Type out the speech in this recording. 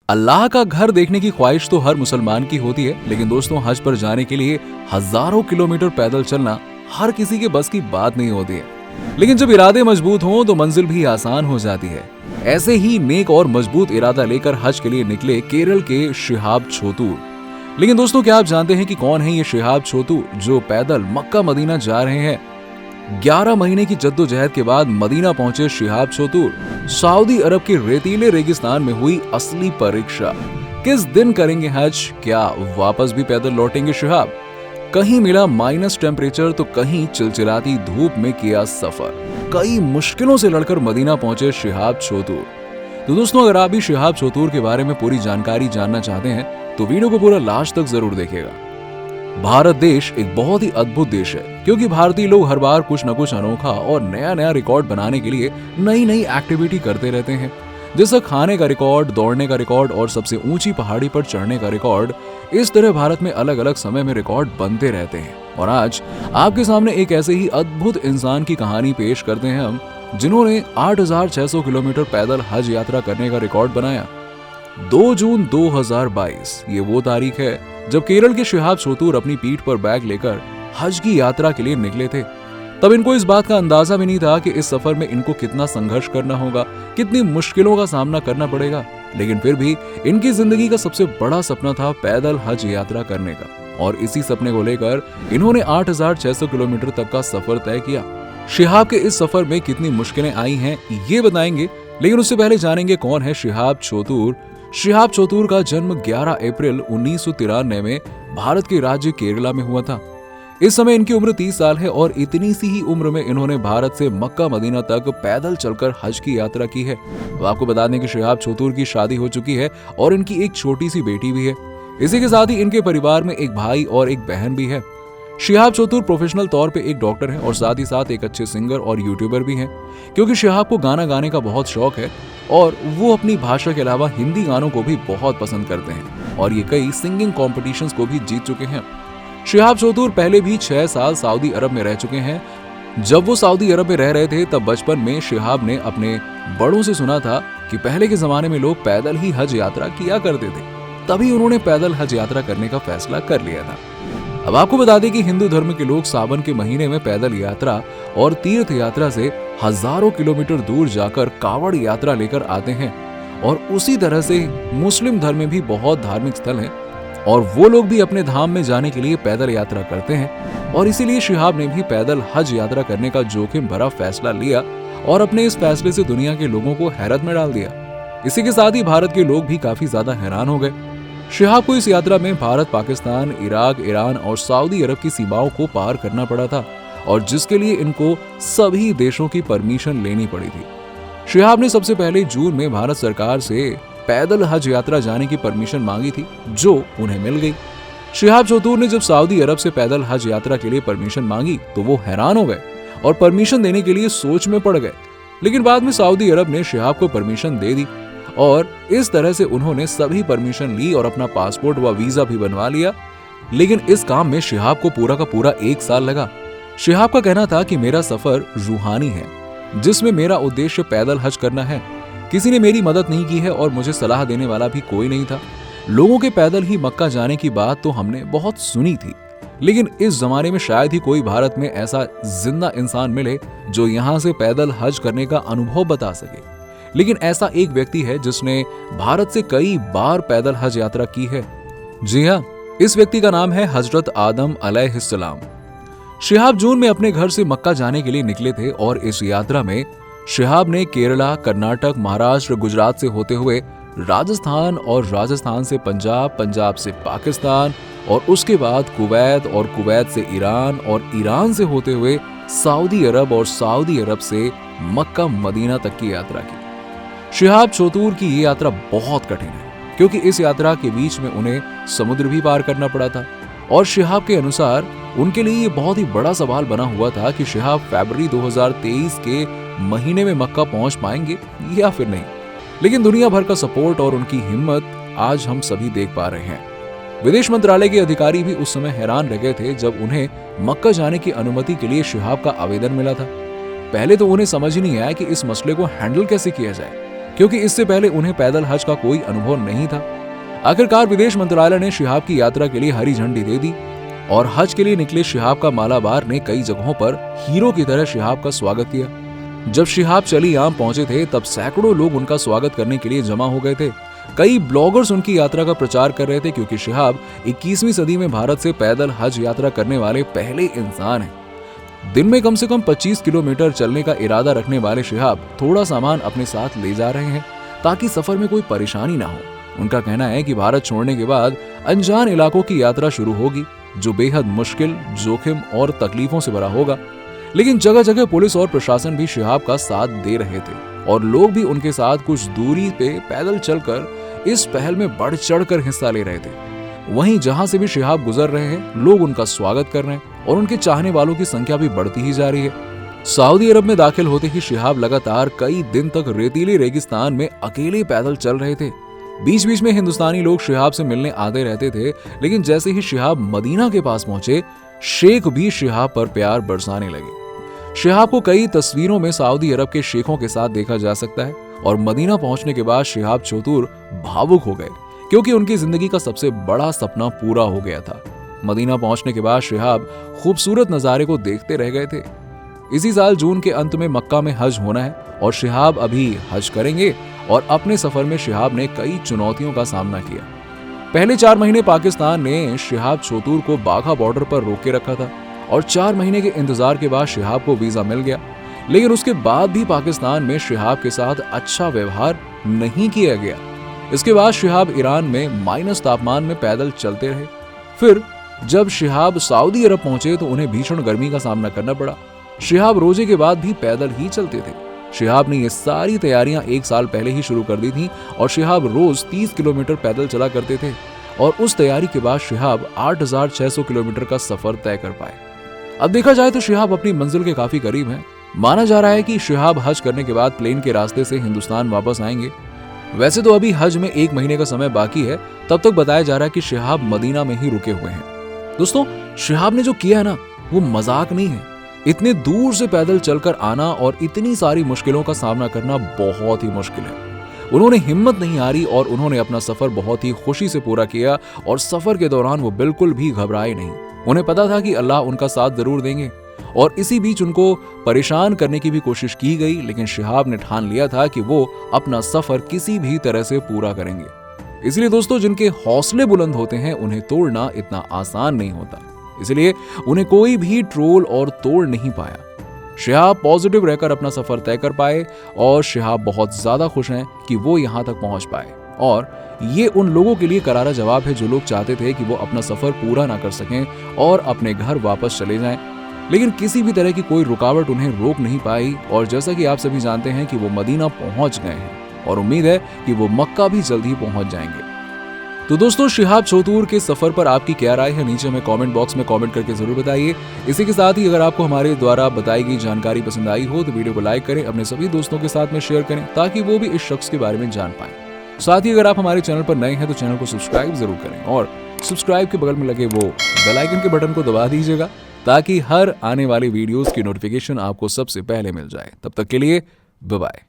अल्लाह का घर देखने की ख्वाहिश तो हर मुसलमान की होती है, लेकिन दोस्तों हज पर जाने के लिए हजारों किलोमीटर पैदल चलना हर किसी के बस की बात नहीं होती है। लेकिन जब इरादे मजबूत हों तो मंजिल भी आसान हो जाती है। ऐसे ही नेक और मजबूत इरादा लेकर हज के लिए निकले केरल के शिहाब छोतूर। लेकिन दोस्तों क्या आप जानते हैं कि कौन है ये शिहाब छोतूर जो पैदल मक्का मदीना जा रहे हैं? 11 महीने की जद्दोजहद के बाद मदीना पहुंचे शिहाब छोतूर। सऊदी अरब के रेतीले रेगिस्तान में हुई असली परीक्षा। किस दिन करेंगे हज? क्या वापस भी पैदल लौटेंगे शिहाब? कहीं मिला माइनस टेम्परेचर तो कहीं चिलचिलाती धूप में किया सफर। कई मुश्किलों से लड़कर मदीना पहुंचे शिहाब छोतूर। तो दोस्तों अगर आप भी शिहाब छोतूर के बारे में पूरी जानकारी जानना चाहते हैं तो वीडियो को पूरा लास्ट तक जरूर देखिएगा। भारत देश एक बहुत ही अद्भुत देश है, क्योंकि भारतीय लोग हर बार कुछ न कुछ अनोखा और नया नया रिकॉर्ड बनाने के लिए नई नई एक्टिविटी करते रहते हैं। जैसे खाने का रिकॉर्ड, दौड़ने का रिकॉर्ड और सबसे ऊंची पहाड़ी पर चढ़ने का रिकॉर्ड। इस तरह भारत में अलग अलग समय में रिकॉर्ड बनते रहते हैं। और आज आपके सामने एक ऐसे ही अद्भुत इंसान की कहानी पेश करते हैं हम, जिन्होंने 8600 किलोमीटर पैदल हज यात्रा करने का रिकॉर्ड बनाया। 2 जून 2022 ये वो तारीख है जब केरल के शिहाब छोतूर अपनी पीठ पर बैग लेकर हज की यात्रा के लिए निकले थे। तब इनको इस बात का अंदाजा भी नहीं था कि इस सफर में इनको कितना संघर्ष करना होगा, कितनी मुश्किलों का सामना करना पड़ेगा। लेकिन फिर भी इनकी जिंदगी का सबसे बड़ा सपना था पैदल हज यात्रा करने का, और इसी सपने को लेकर इन्होंने 8600 किलोमीटर तक का सफर तय किया। शिहाब के इस सफर में कितनी मुश्किलें आई हैं ये बताएंगे, लेकिन उससे पहले जानेंगे कौन है शिहाब छोतूर। शिहाब छोतूर का जन्म 11 अप्रैल 1993 में भारत के राज्य केरला में हुआ था। इस समय इनकी उम्र 30 साल है और इतनी सी ही उम्र में इन्होंने भारत से मक्का मदीना तक पैदल चलकर हज की यात्रा की है। तो आपको बता दें कि शिहाब छोतूर की शादी हो चुकी है और इनकी एक छोटी सी बेटी भी है। इसी के साथ ही इनके परिवार में एक भाई और एक बहन भी है। शिहाब छोतूर प्रोफेशनल तौर पे एक डॉक्टर हैं और साथ ही साथ एक अच्छे सिंगर और यूट्यूबर भी हैं, क्योंकि शिहाब को गाना गाने का बहुत शौक है और वो अपनी भाषा के अलावा हिंदी गानों को भी बहुत पसंद करते हैं और ये कई सिंगिंग कॉम्पिटिशंस को भी जीत चुके हैं। शिहाब छोतूर पहले भी 6 साल सऊदी अरब में रह चुके हैं। जब वो सऊदी अरब में रह रहे थे तब बचपन में शिहाब ने अपने बड़ों से सुना था कि पहले के जमाने में लोग पैदल ही हज यात्रा किया करते थे, तभी उन्होंने पैदल हज यात्रा करने का फैसला कर लिया था। अब आपको बता दें कि हिंदू धर्म के लोग सावन के महीने में पैदल यात्रा और तीर्थ यात्रा से हजारों किलोमीटर दूर जाकर कावड़ यात्रा लेकर आते हैं, और उसी तरह से मुस्लिम धर्म में भी बहुत धार्मिक स्थल हैं और वो लोग भी अपने धाम में जाने के लिए पैदल यात्रा करते हैं। और इसीलिए शिहाब ने भी पैदल हज यात्रा करने का जोखिम भरा फैसला लिया और अपने इस फैसले से दुनिया के लोगों को हैरत में डाल दिया। इसी के साथ ही भारत के लोग भी काफी ज्यादा हैरान हो गए। शिहाब को इस यात्रा में भारत, पाकिस्तान, इराक, ईरान और सऊदी अरब की सीमाओं को पार करना पड़ा था, और जिसके लिए इनको सभी देशों की परमिशन लेनी पड़ी थी। शिहाब ने सबसे पहले जून में भारत सरकार से पैदल हज यात्रा जाने की परमिशन मांगी थी, जो उन्हें मिल गई। शिहाब छोतूर ने जब सऊदी अरब से पैदल हज यात्रा के लिए परमिशन मांगी तो वो हैरान हो गए और परमिशन देने के लिए सोच में पड़ गए। लेकिन बाद में सऊदी अरब ने शिहाब को परमिशन दे दी और इस तरह से उन्होंने सभी परमिशन ली और अपना पासपोर्ट व वीजा भी बनवा लिया। लेकिन इस काम में शिहाब को पूरा का पूरा 1 साल लगा। शिहाब का कहना था कि मेरा सफर रूहानी है, जिसमें मेरा उद्देश्य पैदल हज करना है। किसी ने मेरी मदद नहीं की है और मुझे सलाह देने वाला भी कोई नहीं था। लोगों के पैदल ही मक्का जाने की बात तो हमने बहुत सुनी थी, लेकिन इस जमाने में शायद ही कोई भारत में ऐसा जिंदा इंसान मिले जो यहाँ से पैदल हज करने का अनुभव बता सके। लेकिन ऐसा एक व्यक्ति है जिसने भारत से कई बार पैदल हज यात्रा की है। जी हाँ, इस व्यक्ति का नाम है हजरत आदम अलैहिस्सलाम। शिहाब जून में अपने घर से मक्का जाने के लिए निकले थे और इस यात्रा में शिहाब ने केरला, कर्नाटक, महाराष्ट्र, गुजरात से होते हुए राजस्थान और राजस्थान से पंजाब, पंजाब से पाकिस्तान और उसके बाद कुवैत और कुवैत से ईरान और ईरान से होते हुए सऊदी अरब और सऊदी अरब से मक्का मदीना तक की यात्रा की। शिहाब छोतूर की ये यात्रा बहुत कठिन है, क्योंकि इस यात्रा के बीच में उन्हें समुद्र भी पार करना पड़ा था। और शिहाब के अनुसार उनके लिए ये बहुत ही बड़ा सवाल बना हुआ था कि शिहाब फरवरी 2023 के महीने में मक्का पहुंच पाएंगे या फिर नहीं। लेकिन दुनिया भर का सपोर्ट और उनकी हिम्मत आज हम सभी देख पा रहे हैं। विदेश मंत्रालय के अधिकारी भी उस समय हैरान रह गए थे जब उन्हें मक्का जाने की अनुमति के लिए शिहाब का आवेदन मिला था। पहले तो उन्हें समझ ही नहीं आया कि इस मसले को हैंडल कैसे किया जाए, क्योंकि इससे पहले उन्हें पैदल हज का कोई अनुभव नहीं था। आखिरकार विदेश मंत्रालय ने शिहाब की यात्रा के लिए हरी झंडी दे दी और हज के लिए निकले शिहाब का मालाबार ने कई जगहों पर हीरो की तरह शिहाब का स्वागत किया। जब शिहाब चली आम पहुंचे थे तब सैकड़ों लोग उनका स्वागत करने के लिए जमा हो गए थे। कई ब्लॉगर्स उनकी यात्रा का प्रचार कर रहे थे क्योंकि शिहाब 21वीं सदी में भारत से पैदल हज यात्रा करने वाले पहले इंसान हैं। दिन में कम से कम 25 किलोमीटर चलने का इरादा रखने वाले शिहाब थोड़ा सामान अपने साथ ले जा रहे हैं ताकि सफर में कोई परेशानी ना हो। उनका कहना है कि भारत छोड़ने के बाद अनजान इलाकों की यात्रा शुरू होगी जो बेहद मुश्किल, जोखिम और तकलीफों से भरा होगा। लेकिन जगह जगह पुलिस और प्रशासन भी शिहाब का साथ दे रहे थे और लोग भी उनके साथ कुछ दूरी पे पैदल चलकर इस पहल में बढ़ चढ़कर हिस्सा ले रहे थे। वहीं जहां से भी शिहाब गुजर रहे हैं लोग उनका स्वागत कर रहे हैं और उनके चाहने वालों की संख्या भी बढ़ती ही जा रही है। सऊदी अरब में दाखिल होते ही शिहाब लगातार कई दिन तक रेतीले रेगिस्तान में अकेले पैदल चल रहे थे। बीच बीच में हिंदुस्तानी लोग शिहाब से मिलने आते रहते थे, लेकिन जैसे ही शिहाब मदीना के पास पहुंचे शेख भी शिहाब पर प्यार बरसाने लगे। शिहाब को कई तस्वीरों में सऊदी अरब के शेखों के साथ देखा जा सकता है और मदीना पहुंचने के बाद शिहाब चौतुर भावुक हो गए क्योंकि उनकी जिंदगी का सबसे बड़ा सपना पूरा हो गया था। मदीना पहुंचने के बाद शिहाब खूबसूरत नजारे को देखते रह गए थे। इसी साल जून के अंत में मक्का में हज होना है और शिहाब अभी हज करेंगे और अपने सफर में शिहाब ने कई चुनौतियों का सामना किया। पहले 4 महीने पाकिस्तान ने शिहाब चौतुर को बाघा बॉर्डर पर रोके रखा था और 4 महीने के इंतजार के बाद शिहाब को वीजा मिल गया। लेकिन उसके बाद भी पाकिस्तान में शिहाब के साथ अच्छा व्यवहार नहीं किया गया। इसके बाद शिहाब ईरान में माइनस तापमान में पैदल चलते रहे। फिर जब शिहाब सऊदी अरब पहुंचे तो उन्हें भीषण गर्मी का सामना करना पड़ा। शिहाब रोजे के बाद भी पैदल ही चलते थे। शिहाब ने ये सारी तैयारियां 1 साल पहले ही शुरू कर दी थी और शिहाब रोज 30 किलोमीटर पैदल चला करते थे और उस तैयारी के बाद शिहाब 8600 किलोमीटर का सफर तय कर पाए। अब देखा जाए तो शिहाब अपनी मंजिल के काफी करीब हैं। माना जा रहा है कि शिहाब हज करने के बाद प्लेन के रास्ते से हिंदुस्तान वापस आएंगे। वैसे तो अभी हज में 1 महीने का समय बाकी है, तब तक बताया जा रहा है कि शिहाब मदीना में ही रुके हुए हैं। दोस्तों, शिहाब ने जो किया है ना, वो मजाक नहीं है। इतने दूर से पैदल चलकर आना और इतनी सारी मुश्किलों का सामना करना बहुत ही मुश्किल है। उन्होंने हिम्मत नहीं हारी और उन्होंने अपना सफर बहुत ही खुशी से पूरा किया और सफर के दौरान वो बिल्कुल भी घबराए नहीं। उन्हें पता था कि अल्लाह उनका साथ जरूर देंगे और इसी बीच उनको परेशान करने की भी कोशिश की गई, लेकिन शिहाब ने ठान लिया था कि वो अपना सफर किसी भी तरह से पूरा करेंगे। इसलिए दोस्तों, जिनके हौसले बुलंद होते हैं उन्हें तोड़ना इतना आसान नहीं होता, इसलिए उन्हें कोई भी ट्रोल और तोड़ नहीं पाया। शिहाब पॉजिटिव रहकर अपना सफर तय कर पाए और शिहाब बहुत ज्यादा खुश हैं कि वो यहाँ तक पहुंच पाए और ये उन लोगों के लिए करारा जवाब है जो लोग चाहते थे कि वो अपना सफर पूरा ना कर सकें और अपने घर वापस चले जाएं। लेकिन किसी भी तरह की कोई रुकावट उन्हें रोक नहीं पाई और जैसा कि आप सभी जानते हैं कि वो मदीना पहुंच गए हैं और उम्मीद है कि वो मक्का भी जल्द ही पहुंच जाएंगे। तो दोस्तों, शिहाब चौतुर के सफर पर आपकी क्या राय है, नीचे हमें कमेंट बॉक्स में कमेंट करके जरूर बताइए। इसी के साथ ही अगर आपको हमारे द्वारा बताई गई जानकारी पसंद आई हो तो वीडियो को लाइक करें, अपने सभी दोस्तों के साथ में शेयर करें ताकि वो भी इस शख्स के बारे में जान पाए। साथ ही अगर आप हमारे चैनल पर नए हैं तो चैनल को सब्सक्राइब जरूर करें और सब्सक्राइब के बगल में लगे वो बेल आइकन के बटन को दबा दीजिएगा ताकि हर आने वाली वीडियोस की नोटिफिकेशन आपको सबसे पहले मिल जाए। तब तक के लिए बाय बाय।